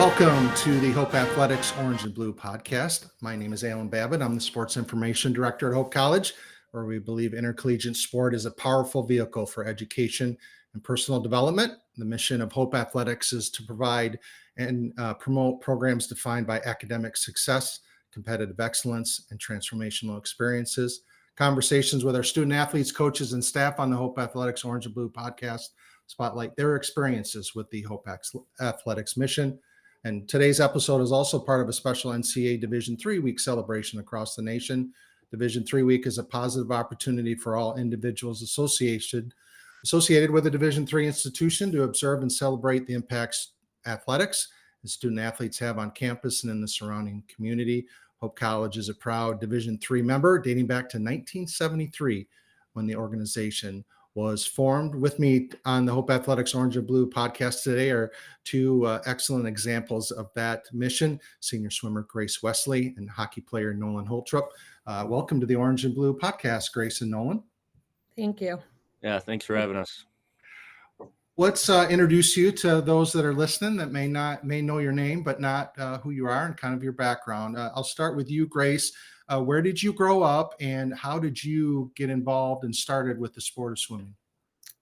Welcome to the Hope Athletics Orange and Blue podcast. My name is Alan Babbitt. I'm the Sports Information Director at Hope College, where we believe intercollegiate sport is a powerful vehicle for education and personal development. The mission of Hope Athletics is to provide and promote programs defined by academic success, competitive excellence, and transformational experiences. Conversations with our student athletes, coaches, and staff on the Hope Athletics Orange and Blue podcast spotlight their experiences with the Hope Athletics mission. And today's episode is also part of a special NCAA Division III week celebration across the nation. Division III week is a positive opportunity for all individuals associated with a Division III institution to observe and celebrate the impacts athletics and student athletes have on campus and in the surrounding community. Hope College is a proud Division III member dating back to 1973 when the organization was formed. With me on the Hope Athletics Orange and Blue podcast today are two excellent examples of that mission, senior swimmer Grace Wesley and hockey player Nolan Holtrop. Welcome to the Orange and Blue podcast, Grace and Nolan. Thank you. Yeah, thanks for having us. Let's introduce you to those that are listening that may know your name, but not who you are and kind of your background. I'll start with you, Grace. Where did you grow up and how did you get involved and started with the sport of swimming?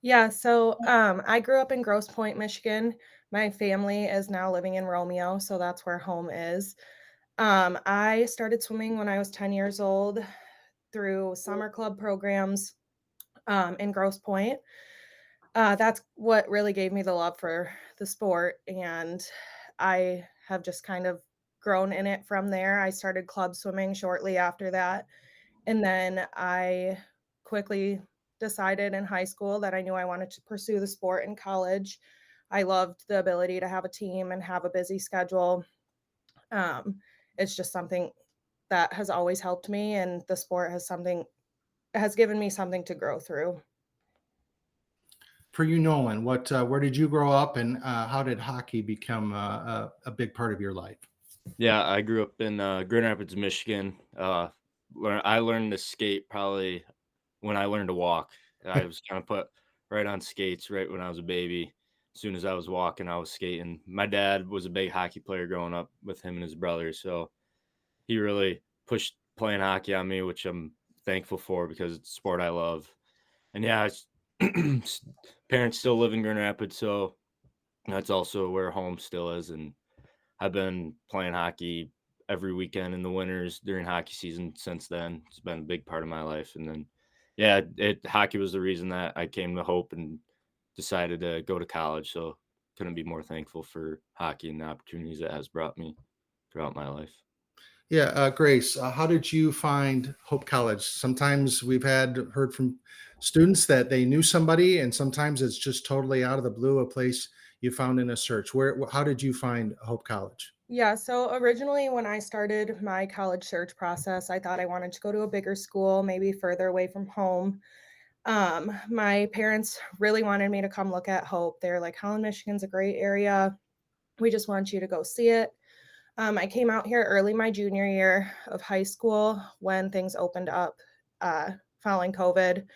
Yeah, so I grew up in Grosse Pointe, Michigan. My family is now living in Romeo, so that's where home is. I started swimming when I was 10 years old through summer club programs in Grosse Pointe. That's what really gave me the love for the sport, and I have just kind of grown in it from there. I started club swimming shortly after that, and then I quickly decided in high school that I knew I wanted to pursue the sport in college. I loved the ability to have a team and have a busy schedule. It's just something that has always helped me, and the sport has given me something to grow through. For you, Nolan, where did you grow up and how did hockey become a big part of your life? Yeah, I grew up in Grand Rapids, Michigan. I learned to skate probably when I learned to walk. I was kind of put right on skates right when I was a baby. As soon as I was walking, I was skating. My dad was a big hockey player growing up with him and his brothers, so he really pushed playing hockey on me, which I'm thankful for because it's a sport I love. And yeah, parents still live in Grand Rapids, so that's also where home still is. And I've been playing hockey every weekend in the winters during hockey season since then. It's been a big part of my life. And then, yeah, hockey was the reason that I came to Hope and decided to go to college. So couldn't be more thankful for hockey and the opportunities it has brought me throughout my life. Yeah, Grace, how did you find Hope College? Sometimes we've heard from students that they knew somebody, and sometimes it's just totally out of the blue, a place you found in a search. How did you find Hope College? Yeah, so originally when I started my college search process, I thought I wanted to go to a bigger school, maybe further away from home. My parents really wanted me to come look at Hope. They're like, Holland, Michigan's a great area. We just want you to go see it. I came out here early my junior year of high school when things opened up following COVID,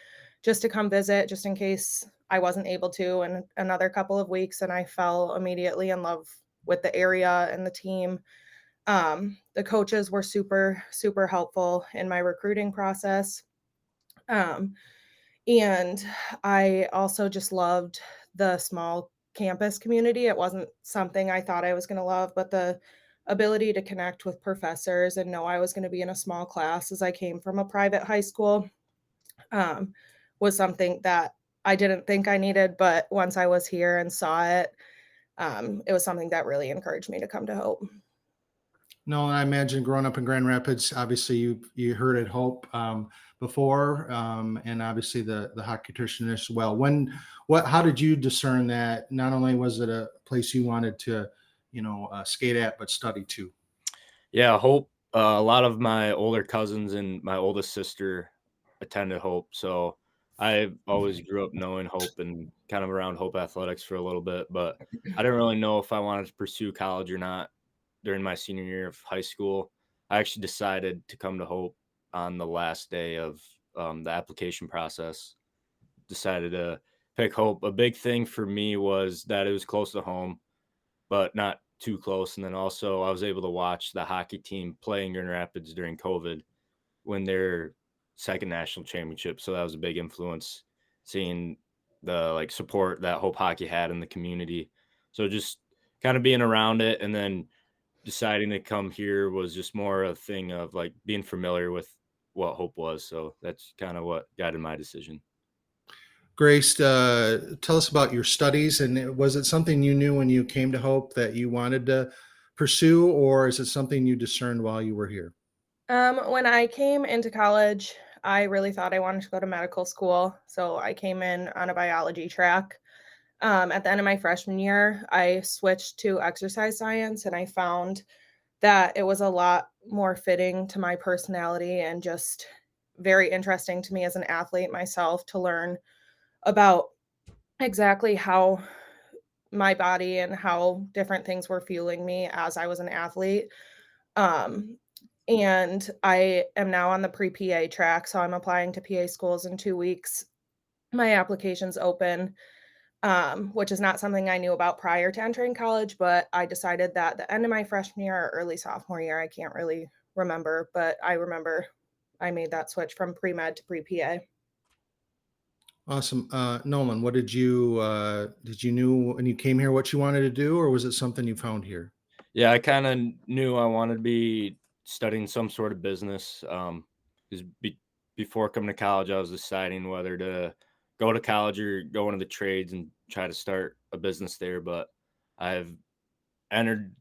just to come visit, just in case I wasn't able to in another couple of weeks. And I fell immediately in love with the area and the team. The coaches were super, super helpful in my recruiting process. And I also just loved the small campus community. It wasn't something I thought I was going to love, but the ability to connect with professors and know I was going to be in a small class as I came from a private high school was something that I didn't think I needed. But once I was here and saw it, it was something that really encouraged me to come to Hope. No, I imagine growing up in Grand Rapids, obviously you heard at Hope before, and obviously the hockey tradition as well. How did you discern that not only was it a place you wanted to, skate at, but study too? Yeah, Hope. A lot of my older cousins and my oldest sister attended Hope, so I always grew up knowing Hope and kind of around Hope athletics for a little bit, but I didn't really know if I wanted to pursue college or not during my senior year of high school. I actually decided to come to Hope on the last day of the application process. Decided to pick Hope. A big thing for me was that it was close to home, but not too close. And then also I was able to watch the hockey team play in Grand Rapids during COVID win their second national championship. So that was a big influence, seeing the like support that Hope Hockey had in the community. So just kind of being around it, and then deciding to come here was just more a thing of like being familiar with what Hope was. So that's kind of what guided my decision. Grace, tell us about your studies, and was it something you knew when you came to Hope that you wanted to pursue, or is it something you discerned while you were here? When I came into college, I really thought I wanted to go to medical school, so I came in on a biology track. At the end of my freshman year, I switched to exercise science, and I found that it was a lot more fitting to my personality and just very interesting to me as an athlete myself to learn about exactly how my body and how different things were fueling me as I was an athlete. Um, and I am now on the pre-PA track, so I'm applying to PA schools in 2 weeks. My application's open, which is not something I knew about prior to entering college, but I decided that the end of my freshman year or early sophomore year, I can't really remember, but I remember I made that switch from pre-med to pre-PA. Awesome. Nolan, what did you knew when you came here what you wanted to do, or was it something you found here? Yeah, I kind of knew I wanted to be studying some sort of business. 'Cause before coming to college, I was deciding whether to go to college or go into the trades and try to start a business there. But I've entered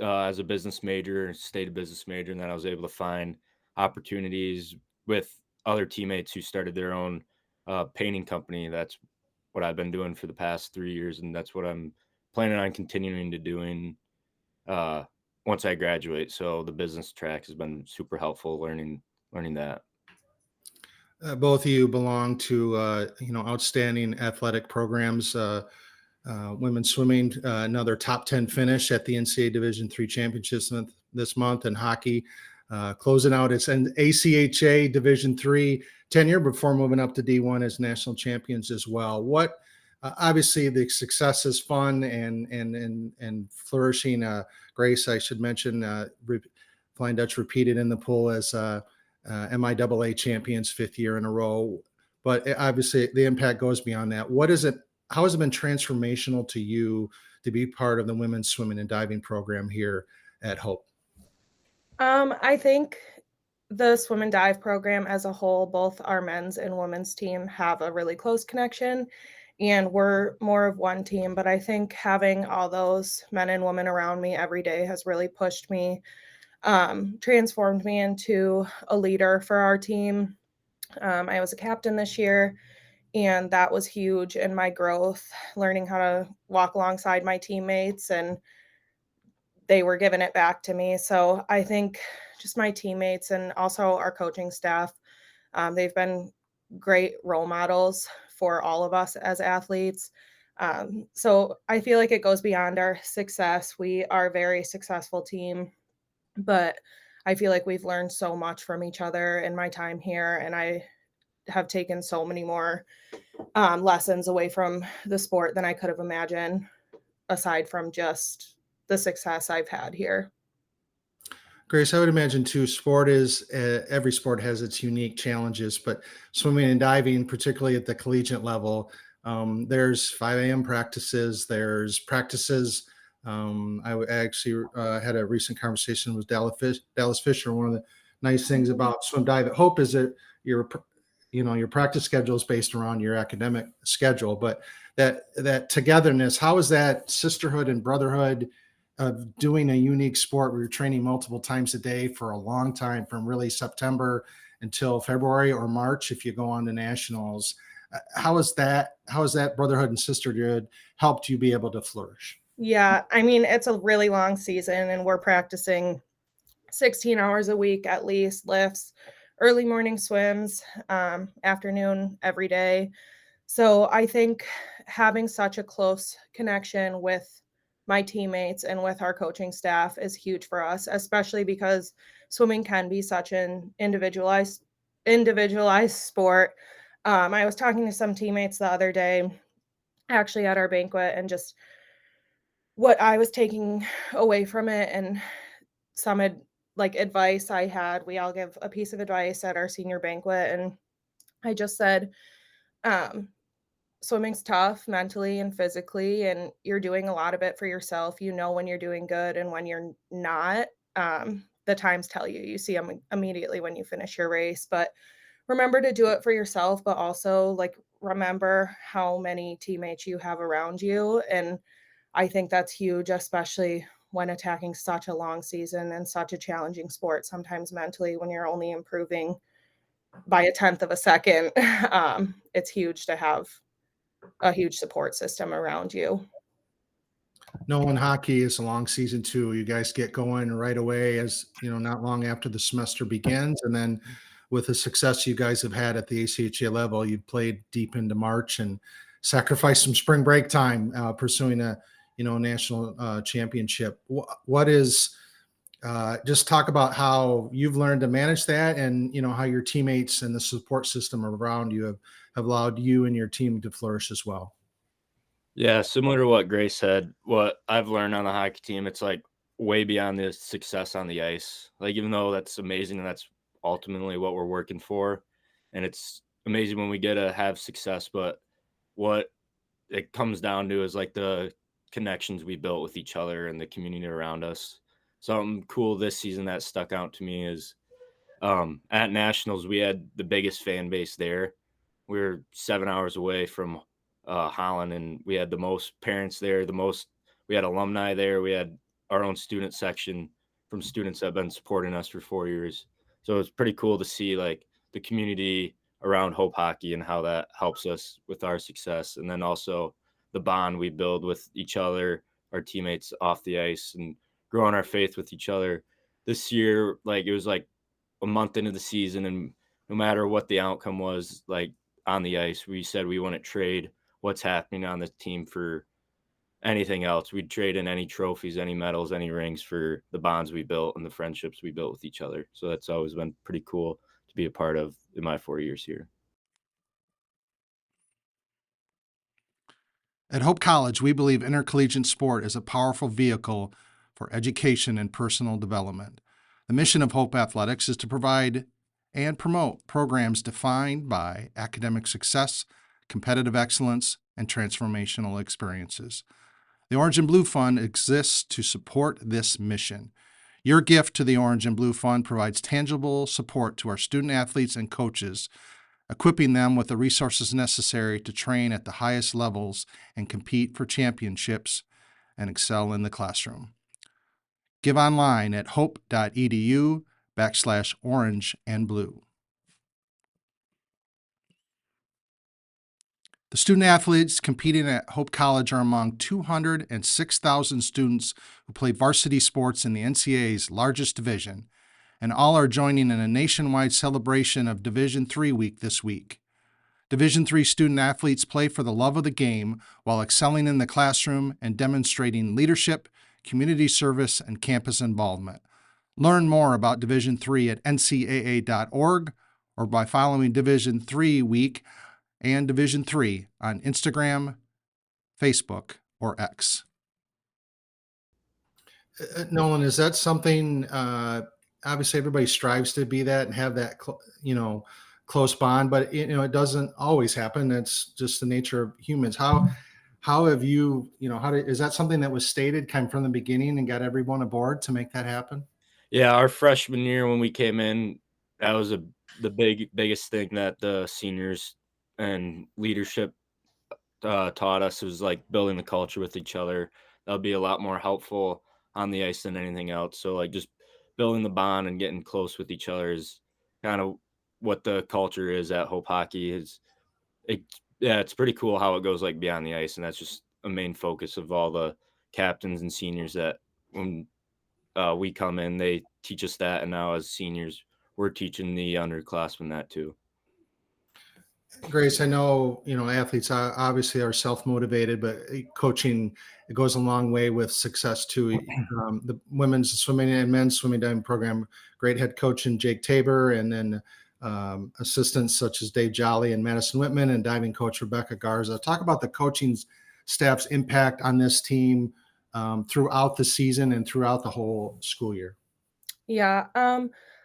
as a business major, stayed a business major, and then I was able to find opportunities with other teammates who started their own painting company. That's what I've been doing for the past 3 years, and that's what I'm planning on continuing to doing uh, once I graduate. So the business track has been super helpful learning that. Both of you belong to outstanding athletic programs. Women's swimming, another top 10 finish at the NCAA Division III Championships this month, and hockey closing out its ACHA Division III tenure before moving up to D1 as national champions as well. What obviously the success is fun and flourishing. Grace, I should mention, Flying Dutch repeated in the pool as MIAA champions 5th year in a row. But obviously the impact goes beyond that. What is it? How has it been transformational to you to be part of the women's swimming and diving program here at Hope? I think the swim and dive program as a whole, both our men's and women's team have a really close connection, and we're more of one team. But I think having all those men and women around me every day has really pushed me, transformed me into a leader for our team. I was a captain this year, and that was huge in my growth, learning how to walk alongside my teammates, and they were giving it back to me. So I think just my teammates and also our coaching staff, they've been great role models for all of us as athletes. So I feel like it goes beyond our success. We are a very successful team, but I feel like we've learned so much from each other in my time here, and I have taken so many more lessons away from the sport than I could have imagined, aside from just the success I've had here. Grace, I would imagine too, sport is every sport has its unique challenges, but swimming and diving, particularly at the collegiate level, there's 5 a.m. practices, there's practices. Actually had a recent conversation with Dallas Fisher. One of the nice things about swim dive at Hope is that your practice schedule is based around your academic schedule, but that togetherness, how is that sisterhood and brotherhood of doing a unique sport where you're training multiple times a day for a long time, from really September until February or March if you go on to nationals? How is that brotherhood and sisterhood helped you be able to flourish? Yeah, I mean, it's a really long season, and we're practicing 16 hours a week at least, lifts, early morning swims, afternoon every day. So I think having such a close connection with my teammates and with our coaching staff is huge for us, especially because swimming can be such an individualized sport. I was talking to some teammates the other day, actually at our banquet, and just what I was taking away from it, and some advice I had. We all give a piece of advice at our senior banquet, and I just said, um, swimming's tough mentally and physically, and you're doing a lot of it for yourself. You know when you're doing good and when you're not. The times tell you. You see them immediately when you finish your race, but remember to do it for yourself, but also remember how many teammates you have around you. And I think that's huge, especially when attacking such a long season and such a challenging sport, sometimes mentally when you're only improving by a tenth of a second. It's huge to have a huge support system around you. Knowing hockey is a long season too. You guys get going right away, as you know, not long after the semester begins, and then with the success you guys have had at the ACHA level, you've played deep into March and sacrificed some spring break time pursuing a national championship. What is just talk about how you've learned to manage that, and how your teammates and the support system around you have allowed you and your team to flourish as well. Yeah, similar to what Grace said, what I've learned on the hockey team, it's like way beyond the success on the ice. Like, even though that's amazing and that's ultimately what we're working for, and it's amazing when we get to have success, but what it comes down to is like the connections we built with each other and the community around us. Something cool this season that stuck out to me is at nationals we had the biggest fan base there. We were 7 hours away from Holland, and we had the most parents there, we had alumni there, we had our own student section from students that have been supporting us for 4 years. So it was pretty cool to see like the community around Hope Hockey and how that helps us with our success, and then also the bond we build with each other, our teammates off the ice, and growing our faith with each other. This year, like, it was like a month into the season, and no matter what the outcome was, like, on the ice, we said we wouldn't trade what's happening on the team for anything else. We'd trade in any trophies, any medals, any rings for the bonds we built and the friendships we built with each other. So that's always been pretty cool to be a part of in my 4 years here. At Hope College, we believe intercollegiate sport is a powerful vehicle for education and personal development. The mission of Hope Athletics is to provide and promote programs defined by academic success, competitive excellence, and transformational experiences. The Orange and Blue Fund exists to support this mission. Your gift to the Orange and Blue Fund provides tangible support to our student athletes and coaches, equipping them with the resources necessary to train at the highest levels and compete for championships and excel in the classroom. Give online at hope.edu/orange and blue. The student athletes competing at Hope College are among 206,000 students who play varsity sports in the NCAA's largest division, and all are joining in a nationwide celebration of Division III week this week. Division III student athletes play for the love of the game while excelling in the classroom and demonstrating leadership, community service, and campus involvement. Learn more about Division III at ncaa.org or by following Division III Week and Division III on Instagram, Facebook, or X. Nolan, is that something, obviously everybody strives to be that and have that, close bond, but it doesn't always happen. That's just the nature of humans. How have you, is that something that was stated kind of from the beginning and got everyone aboard to make that happen? Yeah, our freshman year when we came in, that was the biggest thing that the seniors and leadership taught us, was like building the culture with each other. That'll be a lot more helpful on the ice than anything else. So like just building the bond and getting close with each other is kind of what the culture is at Hope Hockey. Yeah, it's pretty cool how it goes like beyond the ice, and that's just a main focus of all the captains and seniors that when we come in, they teach us that, and now as seniors, we're teaching the underclassmen that too. Grace, I know, athletes obviously are self-motivated, but coaching, it goes a long way with success too. The women's swimming and men's swimming diving program, great head coach in Jake Tabor, and then assistants such as Dave Jolly and Madison Whitman, and diving coach Rebecca Garza. Talk about the coaching staff's impact on this team, throughout the season and throughout the whole school year? Yeah,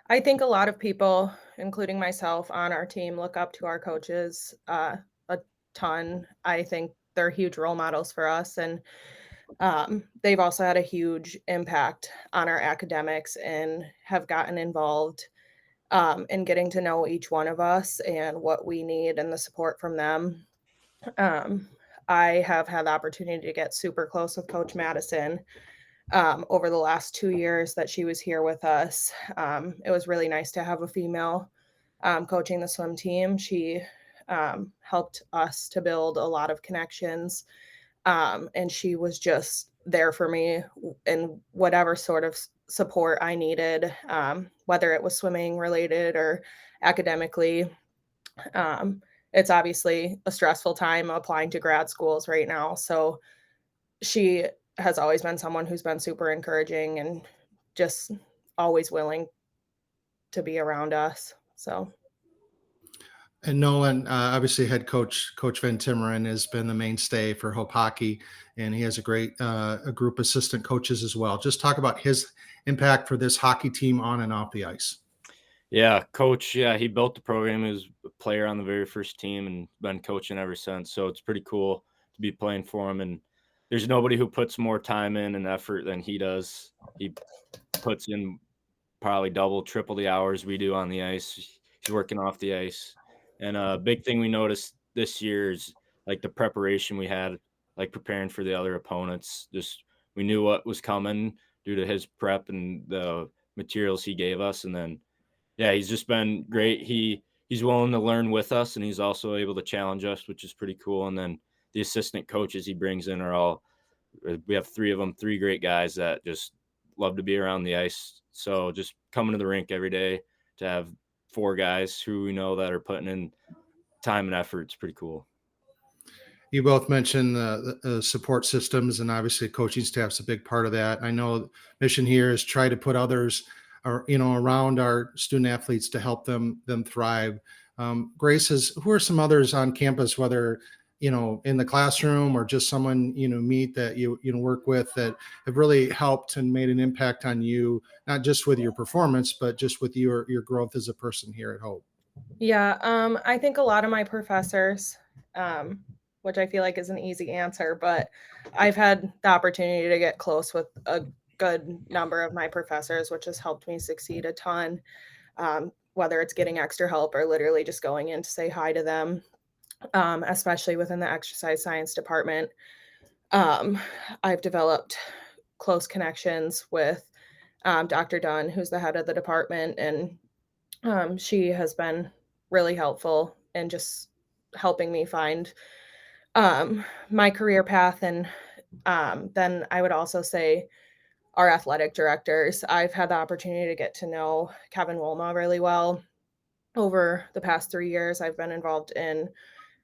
I think a lot of people, including myself on our team, look up to our coaches a ton. I think they're huge role models for us, and they've also had a huge impact on our academics and have gotten involved in getting to know each one of us and what we need and the support from them. Um, I have had the opportunity to get super close with Coach Madison over the last 2 years that she was here with us. It was really nice to have a female coaching the swim team. She helped us to build a lot of connections, and she was just there for me in whatever sort of support I needed, whether it was swimming related or academically. Um, it's obviously a stressful time applying to grad schools right now. So she has always been someone who's been super encouraging and just always willing to be around us. So, And Nolan, obviously head Coach Van Timmeren has been the mainstay for Hope Hockey, and he has a great a group of assistant coaches as well. Just talk about his impact for this hockey team on and off the ice. Yeah, coach. Yeah, he built the program. He was a player on the very first team and been coaching ever since. So it's pretty cool to be playing for him. And there's nobody who puts more time in and effort than he does. He puts in probably double, triple the hours we do on the ice. He's working off the ice. And a big thing we noticed this year is like the preparation we had, like preparing for the other opponents. Just we knew what was coming due to his prep and the materials he gave us. And then yeah, he's just been great. He's willing to learn with us, and he's also able to challenge us, which is pretty cool. And then the assistant coaches he brings in are all we have three of them, three great guys that just love to be around the ice. So just coming to the rink every day to have four guys who we know that are putting in time and effort, it's pretty cool. You both mentioned the support systems, and obviously coaching staff's a big part of that. I know mission here is try to put others, around our student athletes to help them thrive. Grace, who are some others on campus, whether in the classroom or just someone meet that you work with that have really helped and made an impact on you, not just with your performance, but just with your growth as a person here at Hope? yeah, I think a lot of my professors, which I feel like is an easy answer, but I've had the opportunity to get close with a good number of my professors, which has helped me succeed a ton. Whether it's getting extra help or literally just going in to say hi to them, especially within the exercise science department. I've developed close connections with Dr. Dunn, who's the head of the department, and she has been really helpful in just helping me find my career path. And then I would also say our athletic directors. I've had the opportunity to get to know Kevin Wolma really well over the past 3 years. I've been involved in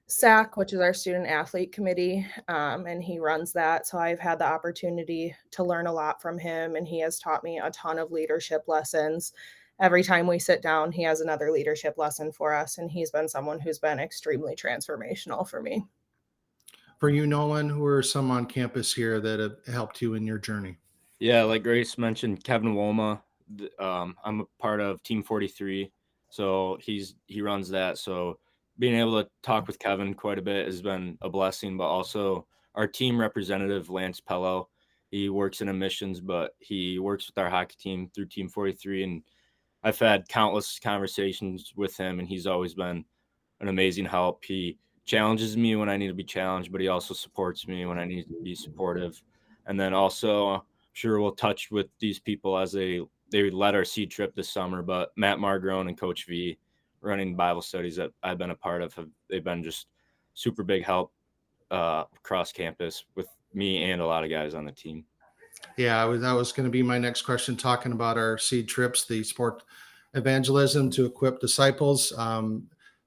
SAC, which is our student athlete committee, and he runs that. So I've had the opportunity to learn a lot from him, and he has taught me a ton of leadership lessons. Every time we sit down, he has another leadership lesson for us, and he's been someone who's been extremely transformational for me. For you, Nolan, who are some on campus here that have helped you in your journey? Yeah, like Grace mentioned, Kevin Wolma. I'm a part of Team 43, so he runs that. So being able to talk with Kevin quite a bit has been a blessing. But also our team representative Lance Pello, he works in admissions, but he works with our hockey team through Team 43, and I've had countless conversations with him, and he's always been an amazing help. He challenges me when I need to be challenged, but he also supports me when I need to be supportive. And then also, I'm sure we'll touch with these people as they led our seed trip this summer. But Matt Margrone and Coach V running Bible studies that I've been a part of, they've been just super big help across campus with me and a lot of guys on the team. Yeah, that was going to be my next question, talking about our seed trips, the sport evangelism to equip disciples.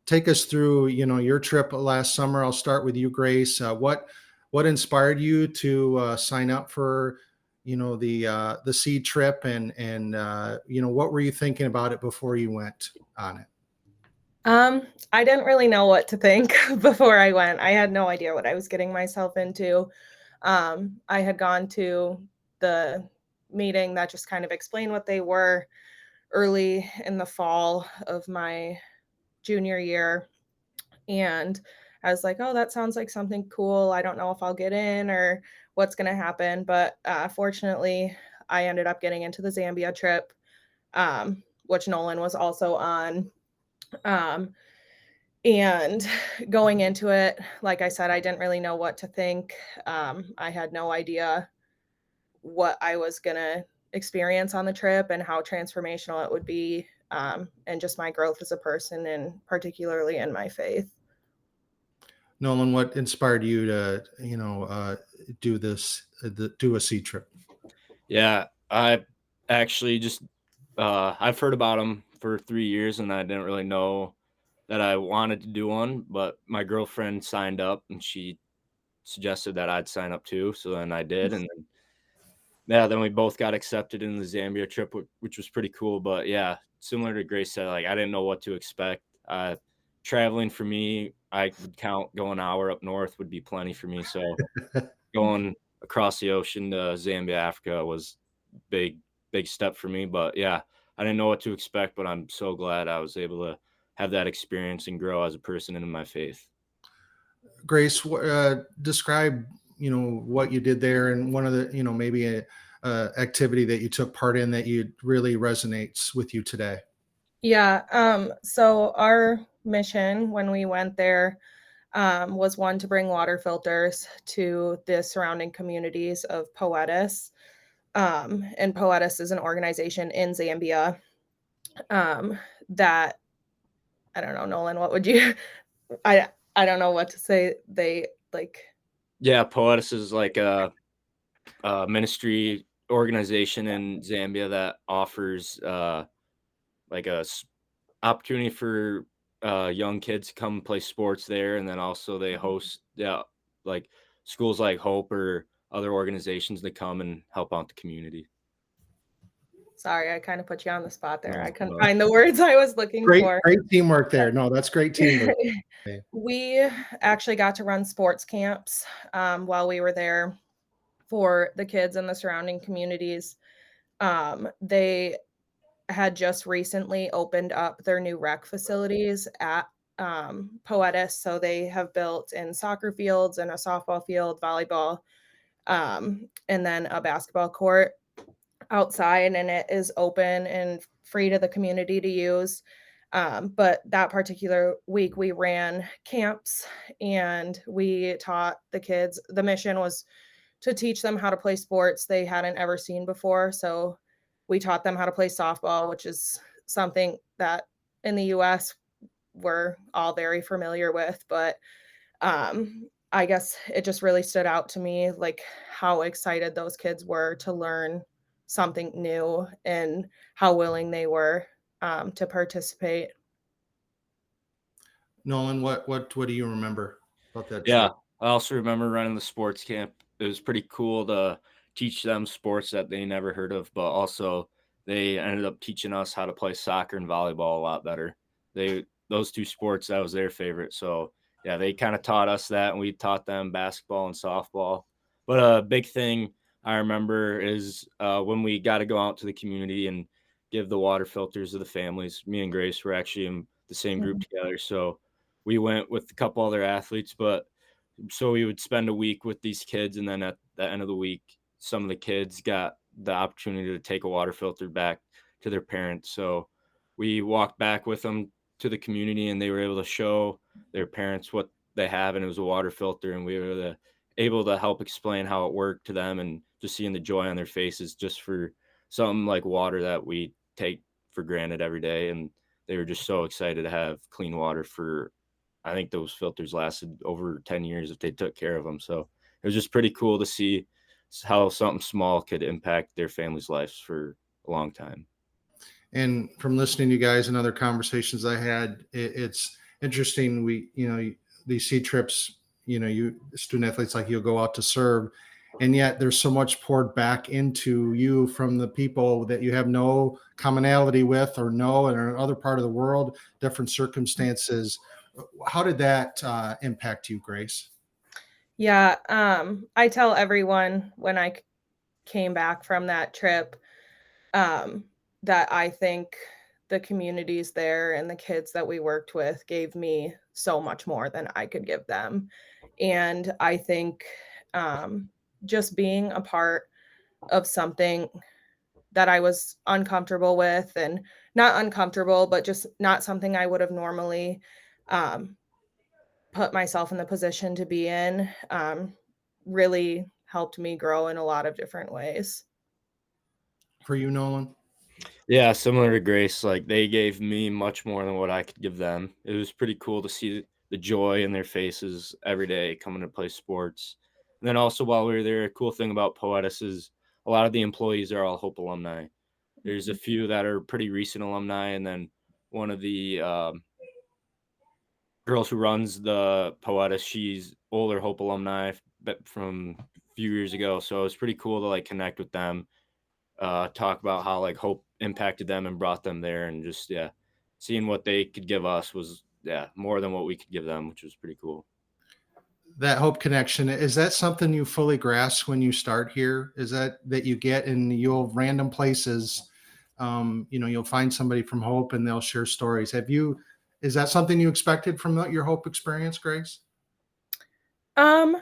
Take us through, your trip last summer. I'll start with you, Grace. What inspired you to sign up for, the seed trip, and what were you thinking about it before you went on it? I didn't really know what to think before I went. I had no idea what I was getting myself into. I had gone to the meeting that just kind of explained what they were early in the fall of my junior year. And I was like, oh, that sounds like something cool. I don't know if I'll get in or what's going to happen. But fortunately, I ended up getting into the Zambia trip, which Nolan was also on. And going into it, like I said, I didn't really know what to think. I had no idea what I was going to experience on the trip and how transformational it would be, and just my growth as a person and particularly in my faith. Nolan, what inspired you to, do this, do a sea trip? Yeah, I actually just I've heard about them for 3 years, and I didn't really know that I wanted to do one, but my girlfriend signed up, and she suggested that I'd sign up too, so then I did, and then yeah, then we both got accepted in the Zambia trip, which was pretty cool. But yeah, similar to Grace said, like I didn't know what to expect. Traveling for me, I would count going an hour up north would be plenty for me. So going across the ocean to Zambia, Africa was big, big step for me. But yeah, I didn't know what to expect, but I'm so glad I was able to have that experience and grow as a person and in my faith. Grace, describe, what you did there, and one of the, maybe a activity that you took part in that you really resonates with you today. Yeah. So our mission when we went there was one to bring water filters to the surrounding communities of Poetis. And Poetis is an organization in Zambia that I don't know, Nolan, what would you I don't know what to say. They like Yeah, Poetis is like a ministry organization in Zambia that offers like opportunity for young kids to come play sports there, and then also they host like schools like Hope or other organizations that come and help out the community. sorry, I kind of put you on the spot there. No, I couldn't no. find the words I was looking Great, for. great teamwork there. No, that's great teamwork. We actually got to run sports camps while we were there for the kids in the surrounding communities. They had just recently opened up their new rec facilities at Poetis. So they have built in soccer fields and a softball field, volleyball, and then a basketball court outside, and it is open and free to the community to use. But that particular week we ran camps and we taught the kids. The mission was to teach them how to play sports they hadn't ever seen before. So we taught them how to play softball, which is something that in the US we're all very familiar with. But I guess it just really stood out to me, like how excited those kids were to learn something new and how willing they were to participate. Nolan, what do you remember about that Yeah, trip? I also remember running the sports camp. It was pretty cool to teach them sports that they never heard of, but also they ended up teaching us how to play soccer and volleyball a lot better. Those two sports, that was their favorite. So yeah, they kind of taught us that, and we taught them basketball and softball. But a big thing I remember is when we got to go out to the community and give the water filters to the families. Me and Grace were actually in the same group Mhm. together, so we went with a couple other athletes, but so we would spend a week with these kids, and then at the end of the week, some of the kids got the opportunity to take a water filter back to their parents. So we walked back with them to the community, and they were able to show their parents what they have, and it was a water filter, and we were able to help explain how it worked to them, and just seeing the joy on their faces just for something like water that we take for granted every day. And they were just so excited to have clean water for, I think those filters lasted over 10 years if they took care of them. So it was just pretty cool to see how something small could impact their family's lives for a long time. And from listening to you guys and other conversations I had, it's interesting. These sea trips, you student athletes like you'll go out to serve, and yet there's so much poured back into you from the people that you have no commonality with or know in another part of the world, different circumstances. How did that impact you, Grace? Yeah, I tell everyone when came back from that trip, um, that I think the communities there and the kids that we worked with gave me so much more than I could give them. And I think, um, just being a part of something that I was uncomfortable with, and not uncomfortable, but just not something I would have normally, um, put myself in the position to be in, really helped me grow in a lot of different ways. For you, Nolan? Yeah, similar to Grace, like they gave me much more than what I could give them. It was pretty cool to see the joy in their faces every day coming to play sports. And then also while we were there, a cool thing about Poetis is a lot of the employees are all Hope alumni. There's a Mhm. few that are pretty recent alumni, and then one of the girls who runs the Poetis, she's older Hope alumni but from a few years ago. So it was pretty cool to like connect with them, talk about how like Hope impacted them and brought them there, and just yeah, seeing what they could give us was more than what we could give them, which was pretty cool. That hope connection, is that something you fully grasp when you start here? Is that you get in you'll random places, you'll find somebody from Hope and they'll share stories. Is that something you expected from your Hope experience, Grace? Um,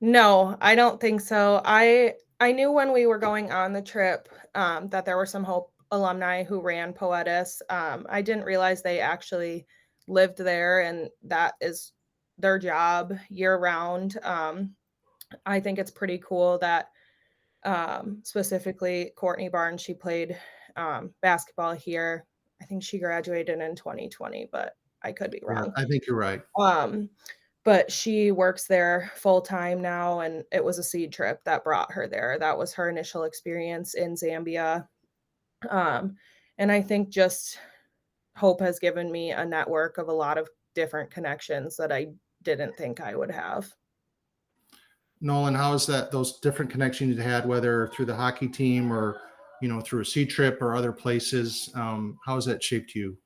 no, I don't think so. I knew when we were going on the trip, that there were some Hope alumni who ran Poetis. I didn't realize they actually lived there, and that is their job year round. I think it's pretty cool that, specifically Courtney Barnes, she played, basketball here. I think she graduated in 2020, but I could be Yeah, wrong. I think you're right. Um, but she works there full time now, and it was a seed trip that brought her there. That was her initial experience in Zambia. Um, and I think just Hope has given me a network of a lot of different connections that I didn't think I would have. Nolan, how is that those different connections you had, whether through the hockey team or through a sea trip or other places? How has that shaped you?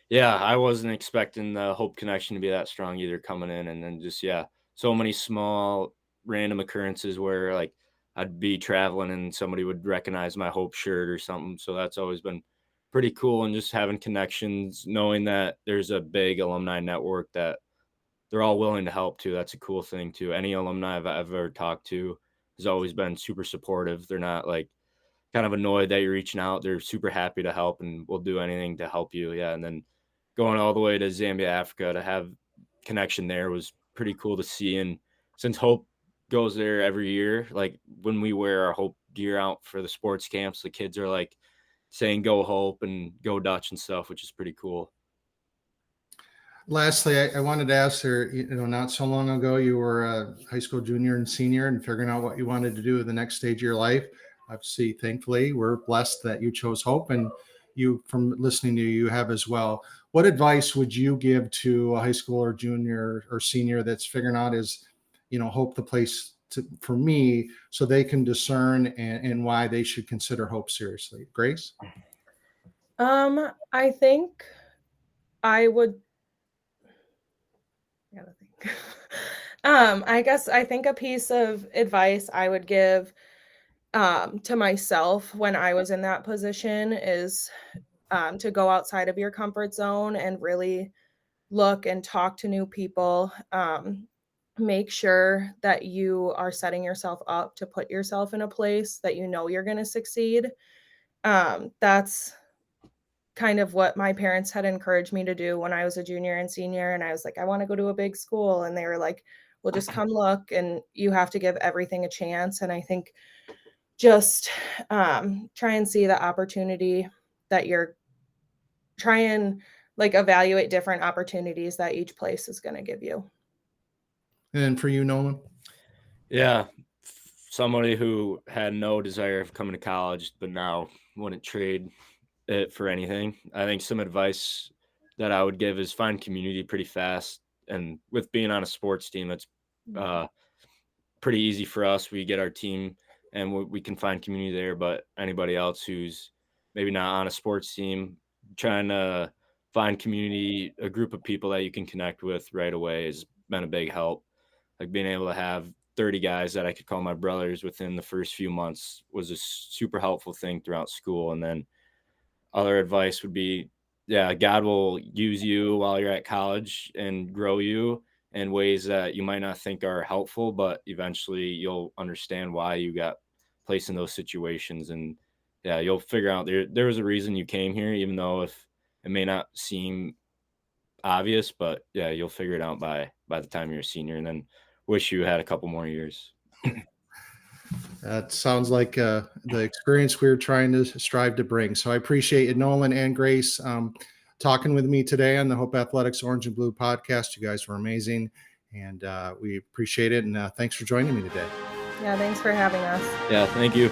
Yeah, I wasn't expecting the Hope connection to be that strong either coming in, and then just yeah, so many small random occurrences where like I'd be traveling and somebody would recognize my Hope shirt or something. So that's always been pretty cool, and just having connections, knowing that there's a big alumni network that they're all willing to help too. That's a cool thing too. Any alumni I've ever talked to has always been super supportive. They're not like kind of annoyed that you're reaching out. They're super happy to help and will do anything to help you. Yeah. And then going all the way to Zambia, Africa to have connection there was pretty cool to see. And since Hope goes there every year, like when we wear our Hope gear out for the sports camps, the kids are like saying go Hope and go Dutch and stuff, which is pretty cool. Lastly, I wanted to ask her, not so long ago, you were a high school junior and senior and figuring out what you wanted to do in the next stage of your life. Obviously, thankfully, we're blessed that you chose Hope, and you, from listening to you, you have as well. What advice would you give to a high school or junior or senior that's figuring out Hope the place for me, so they can discern and why they should consider Hope seriously? Grace? I think I would I gotta think. I guess I think a piece of advice I would give, to myself when I was in that position is, to go outside of your comfort zone and really look and talk to new people. Make sure that you are setting yourself up to put yourself in a place that you know you're going to succeed. That's kind of what my parents had encouraged me to do when I was a junior and senior, and I was like, "I wanna go to a big school," and they were like, "Well, just come look, and you have to give everything a chance," and I think just, try and see the opportunity that you're try and, like, evaluate different opportunities that each place is gonna give you. And for you, Nolan? Yeah. Somebody who had no desire of coming to college, but now wouldn't trade it for anything. I think some advice that I would give is find community pretty fast. And with being on a sports team, it's Mhm. uh, pretty easy for us. We get our team and we can find community there. But anybody else who's maybe not on a sports team, trying to find community, a group of people that you can connect with right away has been a big help. like being able to have 30 guys that I could call my brothers within the first few months was a super helpful thing throughout school. And then other advice would be, yeah, God will use you while you're at college and grow you in ways that you might not think are helpful, but eventually you'll understand why you got placed in those situations. And yeah, you'll figure out there was a reason you came here, even though if it may not seem obvious, but yeah, you'll figure it out by the time you're a senior, and then wish you had a couple more years. That sounds like the experience we're trying to strive to bring. So I appreciate it, Nolan and Grace, talking with me today on the Hope Athletics Orange and Blue podcast. You guys were amazing, and we appreciate it. And thanks for joining me today. Yeah, thanks for having us. Yeah, thank you.